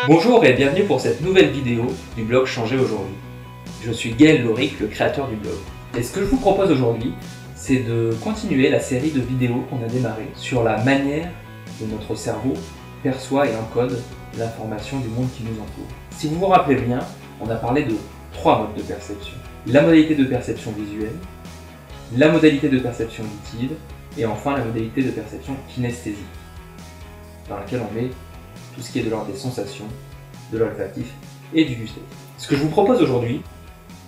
Bonjour et bienvenue pour cette nouvelle vidéo du blog Changer aujourd'hui. Je suis Gaël Loric, le créateur du blog. Et ce que je vous propose aujourd'hui, c'est de continuer la série de vidéos qu'on a démarré sur la manière dont notre cerveau perçoit et encode l'information du monde qui nous entoure. Si vous vous rappelez bien, on a parlé de 3 modes de perception. La modalité de perception visuelle, la modalité de perception auditive et enfin la modalité de perception kinesthésique, dans laquelle on met tout ce qui est de l'ordre des sensations, de l'olfactif et du gustatif. Ce que je vous propose aujourd'hui,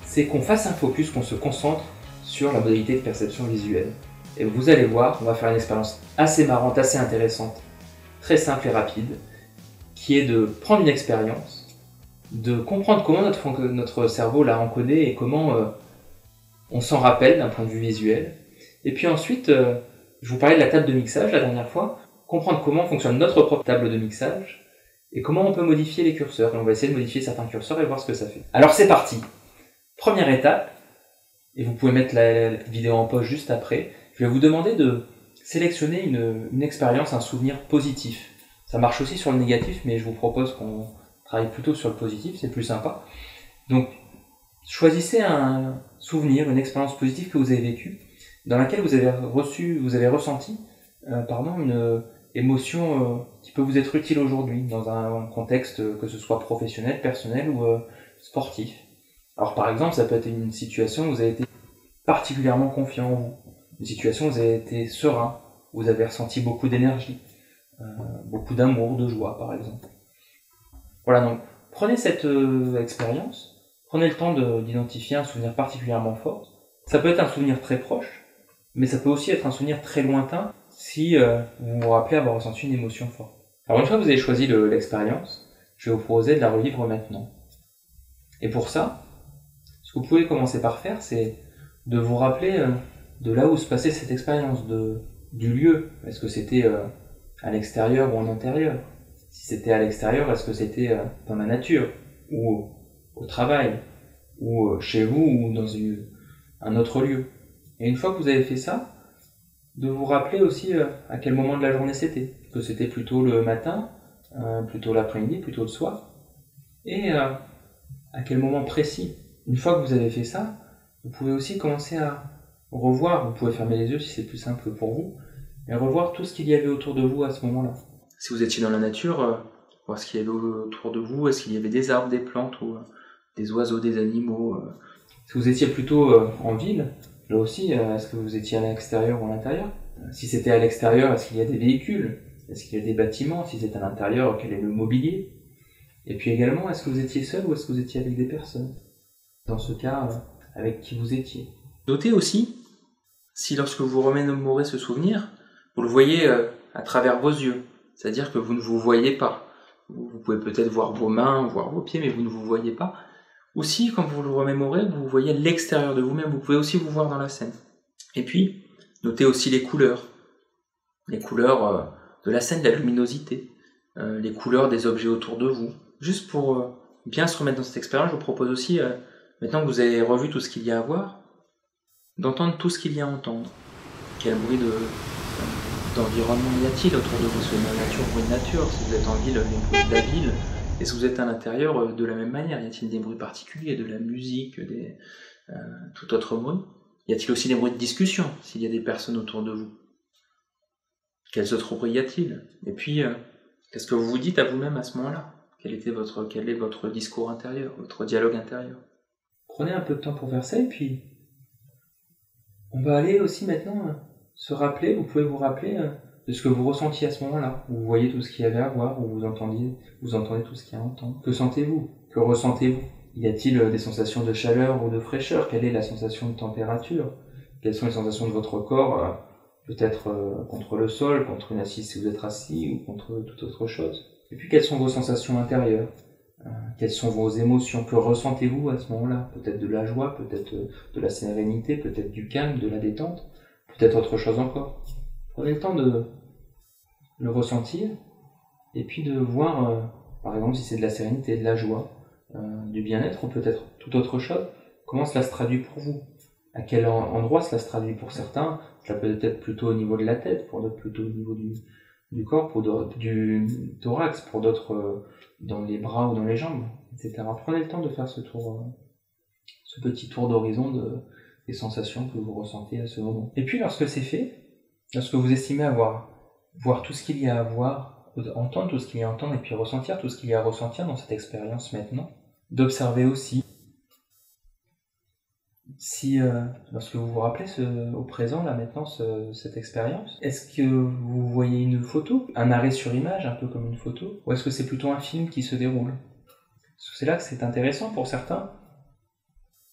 c'est qu'on fasse un focus, qu'on se concentre sur la modalité de perception visuelle. Et vous allez voir, on va faire une expérience assez marrante, assez intéressante, très simple et rapide, qui est de prendre une expérience, de comprendre comment notre cerveau l'a encodé et comment on s'en rappelle d'un point de vue visuel. Et puis ensuite, je vous parlais de la table de mixage la dernière fois, comprendre comment fonctionne notre propre table de mixage et comment on peut modifier les curseurs. Et on va essayer de modifier certains curseurs et voir ce que ça fait. Alors c'est parti. Première étape, et vous pouvez mettre la vidéo en pause juste après, je vais vous demander de sélectionner une expérience, un souvenir positif. Ça marche aussi sur le négatif, mais je vous propose qu'on travaille plutôt sur le positif, c'est plus sympa. Donc, choisissez un souvenir, une expérience positive que vous avez vécue, dans laquelle vous avez ressenti une émotion qui peut vous être utile aujourd'hui, dans un contexte que ce soit professionnel, personnel ou sportif. Alors par exemple, ça peut être une situation où vous avez été particulièrement confiant en vous, une situation où vous avez été serein, où vous avez ressenti beaucoup d'énergie, beaucoup d'amour, de joie par exemple. Voilà, donc prenez cette expérience, prenez le temps d'identifier un souvenir particulièrement fort. Ça peut être un souvenir très proche, mais ça peut aussi être un souvenir très lointain si vous vous rappelez avoir ressenti une émotion forte. Alors une fois que vous avez choisi l'expérience, je vais vous proposer de la revivre maintenant. Et pour ça, ce que vous pouvez commencer par faire, c'est de vous rappeler de là où se passait cette expérience, du lieu. Est-ce que c'était à l'extérieur ou en intérieur? Si c'était à l'extérieur, est-ce que c'était dans la nature, ou au travail, ou chez vous, ou dans un autre lieu? Et une fois que vous avez fait ça, de vous rappeler aussi à quel moment de la journée c'était. Que c'était plutôt le matin, plutôt l'après-midi, plutôt le soir. Et à quel moment précis. Une fois que vous avez fait ça, vous pouvez aussi commencer à revoir, vous pouvez fermer les yeux si c'est plus simple pour vous, et revoir tout ce qu'il y avait autour de vous à ce moment-là. Si vous étiez dans la nature, voir ce qu'il y avait autour de vous, est-ce qu'il y avait des arbres, des plantes, ou des oiseaux, des animaux. Si vous étiez plutôt en ville, là aussi, est-ce que vous étiez à l'extérieur ou à l'intérieur? Si c'était à l'extérieur, est-ce qu'il y a des véhicules? Est-ce qu'il y a des bâtiments? Si c'est à l'intérieur, quel est le mobilier? Et puis également, est-ce que vous étiez seul ou est-ce que vous étiez avec des personnes? Dans ce cas, avec qui vous étiez. Notez aussi, si lorsque vous remémorez ce souvenir, vous le voyez à travers vos yeux, c'est-à-dire que vous ne vous voyez pas. Vous pouvez peut-être voir vos mains, voir vos pieds, mais vous ne vous voyez pas. Aussi, quand vous le remémorez, vous voyez l'extérieur de vous-même, vous pouvez aussi vous voir dans la scène. Et puis, notez aussi les couleurs de la scène, de la luminosité, les couleurs des objets autour de vous. Juste pour bien se remettre dans cette expérience, je vous propose aussi, maintenant que vous avez revu tout ce qu'il y a à voir, d'entendre tout ce qu'il y a à entendre. Quel bruit d'environnement y a-t-il autour de vous? Si vous êtes dans la nature, bruit de nature. Si vous êtes en ville, les bruits de la ville. Et si vous êtes à l'intérieur, de la même manière, y a-t-il des bruits particuliers, de la musique, tout autre bruit? Y a-t-il aussi des bruits de discussion, s'il y a des personnes autour de vous? Quels autres bruits y a-t-il? Et puis, qu'est-ce que vous vous dites à vous-même à ce moment-là? Quel est votre discours intérieur, votre dialogue intérieur? Prenez un peu de temps pour faire ça, et puis on va aller aussi maintenant se rappeler, vous pouvez vous rappeler de ce que vous ressentiez à ce moment-là, où vous voyez tout ce qu'il y avait à voir, où vous entendez tout ce qu'il y a à entendre. Que sentez-vous? Que ressentez-vous? Y a-t-il des sensations de chaleur ou de fraîcheur? Quelle est la sensation de température? Quelles sont les sensations de votre corps, peut-être contre le sol, contre une assise si vous êtes assis, ou contre toute autre chose? Et puis quelles sont vos sensations intérieures? Quelles sont vos émotions? Que ressentez-vous à ce moment-là? Peut-être de la joie, peut-être de la sérénité, peut-être du calme, de la détente, peut-être autre chose encore. Prenez le temps de le ressentir, et puis de voir, par exemple, si c'est de la sérénité, de la joie, du bien-être, ou peut-être toute autre chose, comment cela se traduit pour vous. À quel endroit cela se traduit? Pour certains, cela peut être plutôt au niveau de la tête, pour d'autres plutôt au niveau du corps, du thorax, pour d'autres dans les bras ou dans les jambes, etc. Prenez le temps de faire ce petit tour d'horizon des sensations que vous ressentez à ce moment. Et puis lorsque c'est fait, lorsque vous estimez voir tout ce qu'il y a à voir, entendre tout ce qu'il y a à entendre, et puis ressentir tout ce qu'il y a à ressentir dans cette expérience maintenant, d'observer aussi si, lorsque vous vous rappelez au présent, là maintenant, cette expérience, est-ce que vous voyez une photo, un arrêt sur image, un peu comme une photo, ou est-ce que c'est plutôt un film qui se déroule? Parce que c'est là que c'est intéressant pour certains,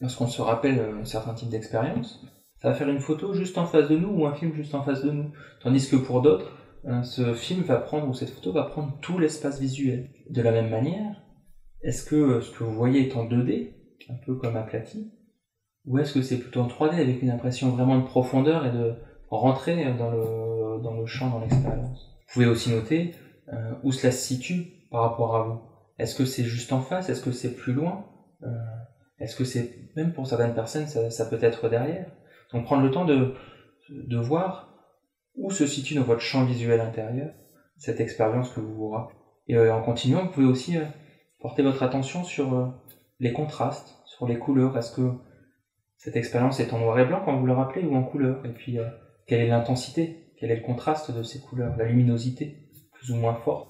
lorsqu'on se rappelle un certain type d'expérience, ça va faire une photo juste en face de nous ou un film juste en face de nous. Tandis que pour d'autres, ce film va prendre, ou cette photo va prendre tout l'espace visuel. De la même manière, est-ce que ce que vous voyez est en 2D, un peu comme aplati, ou est-ce que c'est plutôt en 3D avec une impression vraiment de profondeur et de rentrer dans le champ, dans l'expérience? Vous pouvez aussi noter où cela se situe par rapport à vous. Est-ce que c'est juste en face? Est-ce que c'est plus loin? Est-ce que c'est, même pour certaines personnes, ça peut être derrière? Donc prendre le temps de voir où se situe dans votre champ visuel intérieur cette expérience que vous vous rappelez. Et en continuant, vous pouvez aussi porter votre attention sur les contrastes, sur les couleurs. Est-ce que cette expérience est en noir et blanc quand vous le rappelez ou en couleur? Et puis, quelle est l'intensité? Quel est le contraste de ces couleurs? La luminosité, plus ou moins forte,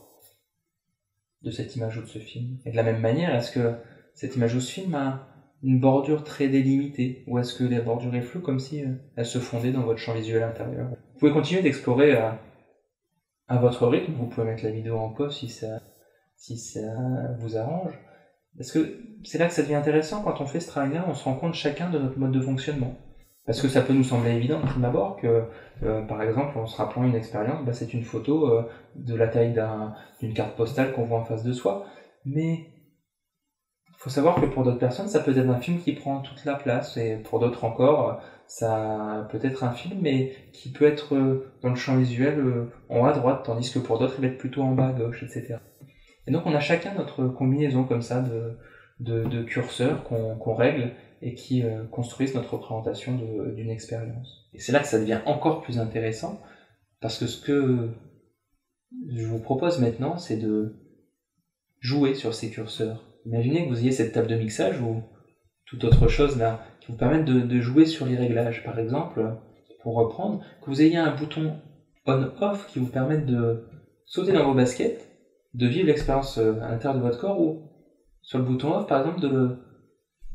de cette image ou de ce film? Et de la même manière, est-ce que cette image ou ce film a une bordure très délimitée? Ou est-ce que la bordure est floue comme si elle se fondait dans votre champ visuel intérieur? Vous pouvez continuer d'explorer à votre rythme. Vous pouvez mettre la vidéo en pause si ça vous arrange. Parce que c'est là que ça devient intéressant quand on fait ce travail-là, on se rend compte chacun de notre mode de fonctionnement. Parce que ça peut nous sembler évident de prime abord que, par exemple, en se rappelant une expérience, c'est une photo de la taille d'une carte postale qu'on voit en face de soi. Mais il faut savoir que pour d'autres personnes, ça peut être un film qui prend toute la place, et pour d'autres encore, ça peut être un film, mais qui peut être dans le champ visuel en haut à droite, tandis que pour d'autres, il va être plutôt en bas à gauche, etc. Et donc on a chacun notre combinaison comme ça de curseurs qu'on règle et qui construisent notre représentation d'une expérience. Et c'est là que ça devient encore plus intéressant, parce que ce que je vous propose maintenant, c'est de jouer sur ces curseurs. Imaginez que vous ayez cette table de mixage ou toute autre chose là, qui vous permette de jouer sur les réglages. Par exemple, pour reprendre, que vous ayez un bouton on-off qui vous permette de sauter dans vos baskets, de vivre l'expérience à l'intérieur de votre corps, ou sur le bouton off par exemple de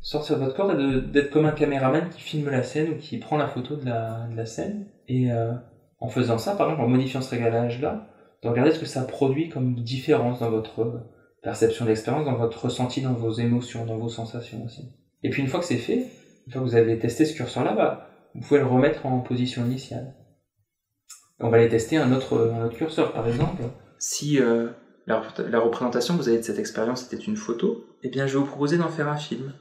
sortir de votre corps et d'être comme un caméraman qui filme la scène ou qui prend la photo de la scène, et en faisant ça, par exemple en modifiant ce réglage là, de regarder ce que ça produit comme différence dans votre perception de l'expérience, dans votre ressenti, dans vos émotions, dans vos sensations aussi. Et puis une fois que c'est fait, une fois que vous avez testé ce curseur là, vous pouvez le remettre en position initiale. On va aller tester un autre curseur, par exemple. Si la représentation que vous avez de cette expérience était une photo, eh bien je vais vous proposer d'en faire un film.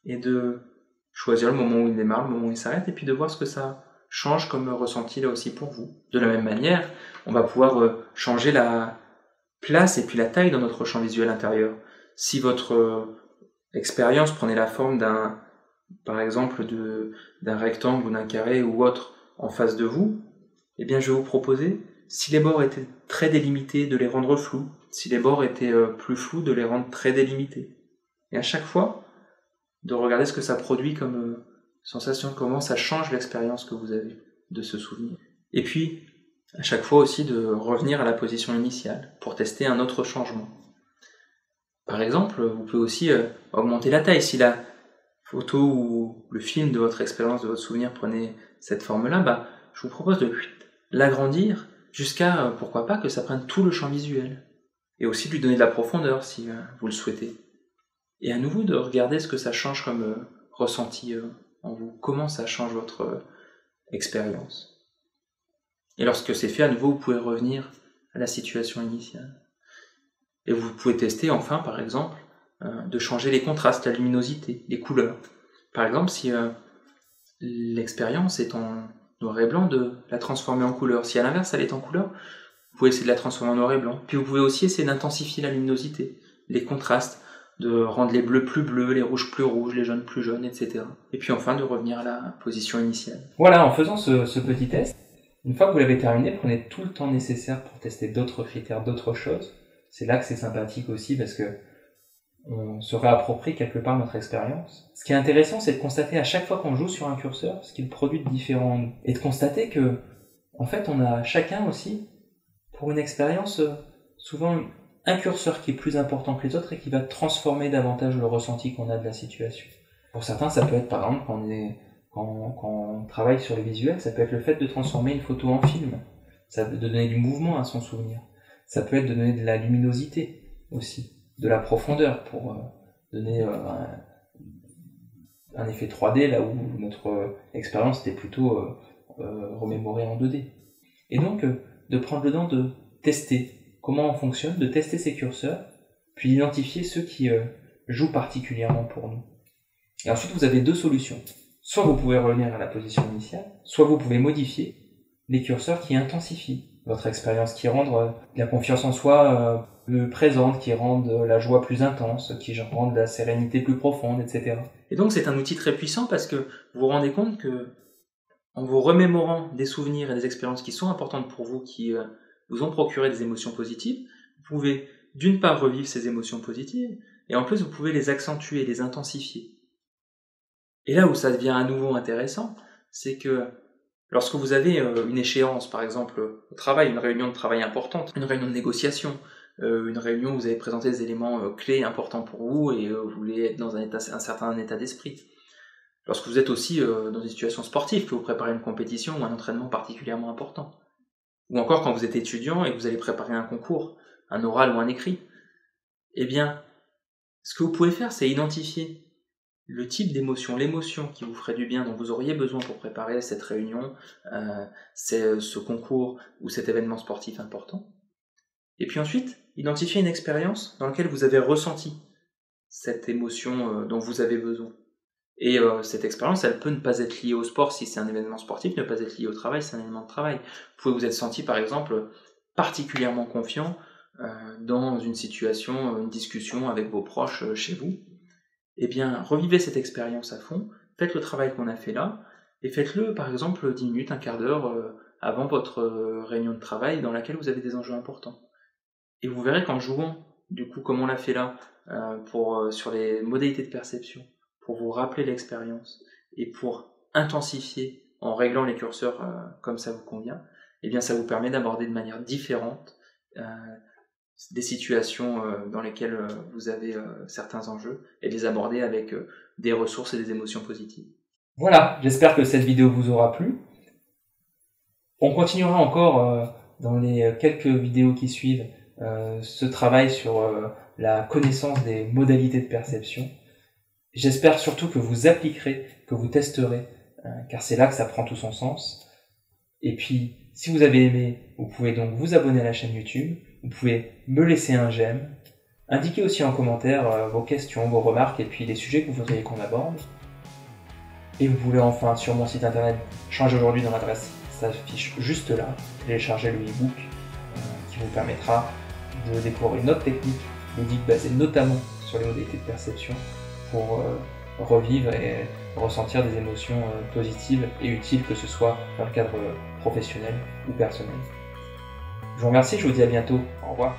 Et de choisir le moment où il démarre, le moment où il s'arrête, et puis de voir ce que ça change comme ressenti là aussi pour vous. De la même manière, on va pouvoir changer la place et puis la taille dans notre champ visuel intérieur. Si votre expérience prenait la forme par exemple, d'un rectangle ou d'un carré ou autre en face de vous, eh bien je vais vous proposer, si les bords étaient très délimités, de les rendre flous. Si les bords étaient plus flous, de les rendre très délimités. Et à chaque fois, de regarder ce que ça produit comme sensation, comment ça change l'expérience que vous avez de ce souvenir. Et puis, à chaque fois aussi de revenir à la position initiale pour tester un autre changement. Par exemple, vous pouvez aussi augmenter la taille. Si la photo ou le film de votre expérience, de votre souvenir prenait cette forme-là, je vous propose de l'agrandir jusqu'à, pourquoi pas, que ça prenne tout le champ visuel. Et aussi de lui donner de la profondeur si vous le souhaitez. Et à nouveau de regarder ce que ça change comme ressenti en vous, comment ça change votre expérience. Et lorsque c'est fait, à nouveau, vous pouvez revenir à la situation initiale. Et vous pouvez tester enfin, par exemple, de changer les contrastes, la luminosité, les couleurs. Par exemple, si l'expérience est en noir et blanc, de la transformer en couleur. Si à l'inverse, elle est en couleur, vous pouvez essayer de la transformer en noir et blanc. Puis vous pouvez aussi essayer d'intensifier la luminosité, les contrastes, de rendre les bleus plus bleus, les rouges plus rouges, les jaunes plus jaunes, etc. Et puis enfin de revenir à la position initiale. Voilà, en faisant ce petit test, Une fois que vous l'avez terminé, prenez tout le temps nécessaire pour tester d'autres critères, d'autres choses. C'est là que c'est sympathique aussi parce que on se réapproprie quelque part notre expérience. Ce qui est intéressant, c'est de constater à chaque fois qu'on joue sur un curseur ce qu'il produit de différent en nous. Et de constater que, en fait, on a chacun aussi, pour une expérience, souvent un curseur qui est plus important que les autres et qui va transformer davantage le ressenti qu'on a de la situation. Pour certains, ça peut être par exemple quand on travaille sur les visuels, ça peut être le fait de transformer une photo en film, ça peut donner du mouvement à son souvenir. Ça peut être de donner de la luminosité aussi, de la profondeur pour donner un effet 3D là où notre expérience était plutôt remémorée en 2D. Et donc de prendre le temps de tester comment on fonctionne, de tester ces curseurs, puis d'identifier ceux qui jouent particulièrement pour nous. Et ensuite vous avez deux solutions. Soit vous pouvez revenir à la position initiale, soit vous pouvez modifier les curseurs qui intensifient votre expérience, qui rendent la confiance en soi plus présente, qui rendent la joie plus intense, qui rendent la sérénité plus profonde, etc. Et donc c'est un outil très puissant parce que vous vous rendez compte que en vous remémorant des souvenirs et des expériences qui sont importantes pour vous, qui vous ont procuré des émotions positives, vous pouvez d'une part revivre ces émotions positives, et en plus vous pouvez les accentuer, les intensifier. Et là où ça devient à nouveau intéressant, c'est que lorsque vous avez une échéance, par exemple au travail, une réunion de travail importante, une réunion de négociation, une réunion où vous avez présenté des éléments clés importants pour vous et vous voulez être dans un certain état d'esprit. Lorsque vous êtes aussi dans une situation sportive, que vous préparez une compétition ou un entraînement particulièrement important. Ou encore quand vous êtes étudiant et que vous allez préparer un concours, un oral ou un écrit. Eh bien, ce que vous pouvez faire, c'est identifier le type d'émotion, l'émotion qui vous ferait du bien, dont vous auriez besoin pour préparer cette réunion, ce concours ou cet événement sportif important. Et puis ensuite, identifier une expérience dans laquelle vous avez ressenti cette émotion dont vous avez besoin. Et cette expérience, elle peut ne pas être liée au sport si c'est un événement sportif, ne pas être liée au travail si c'est un événement de travail. Vous pouvez vous être senti, par exemple, particulièrement confiant dans une situation, une discussion avec vos proches chez vous. Eh bien, revivez cette expérience à fond, faites le travail qu'on a fait là, et faites-le par exemple 10 minutes, un quart d'heure avant votre réunion de travail dans laquelle vous avez des enjeux importants. Et vous verrez qu'en jouant, du coup, comme on l'a fait là, sur les modalités de perception, pour vous rappeler l'expérience, et pour intensifier en réglant les curseurs comme ça vous convient, eh bien ça vous permet d'aborder de manière différente des situations dans lesquelles vous avez certains enjeux et de les aborder avec des ressources et des émotions positives. Voilà, j'espère que cette vidéo vous aura plu. On continuera encore dans les quelques vidéos qui suivent ce travail sur la connaissance des modalités de perception. J'espère surtout que vous appliquerez, que vous testerez, car c'est là que ça prend tout son sens. Et puis, si vous avez aimé, vous pouvez donc vous abonner à la chaîne YouTube. Vous pouvez me laisser un j'aime, indiquer aussi en commentaire vos questions, vos remarques et puis les sujets que vous voudriez qu'on aborde. Et vous pouvez enfin sur mon site internet changer aujourd'hui dans l'adresse, ça s'affiche juste là, télécharger le e-book qui vous permettra de découvrir une autre technique ludique basée notamment sur les modalités de perception pour revivre et ressentir des émotions positives et utiles, que ce soit dans le cadre professionnel ou personnel. Je vous remercie, je vous dis à bientôt. Au revoir.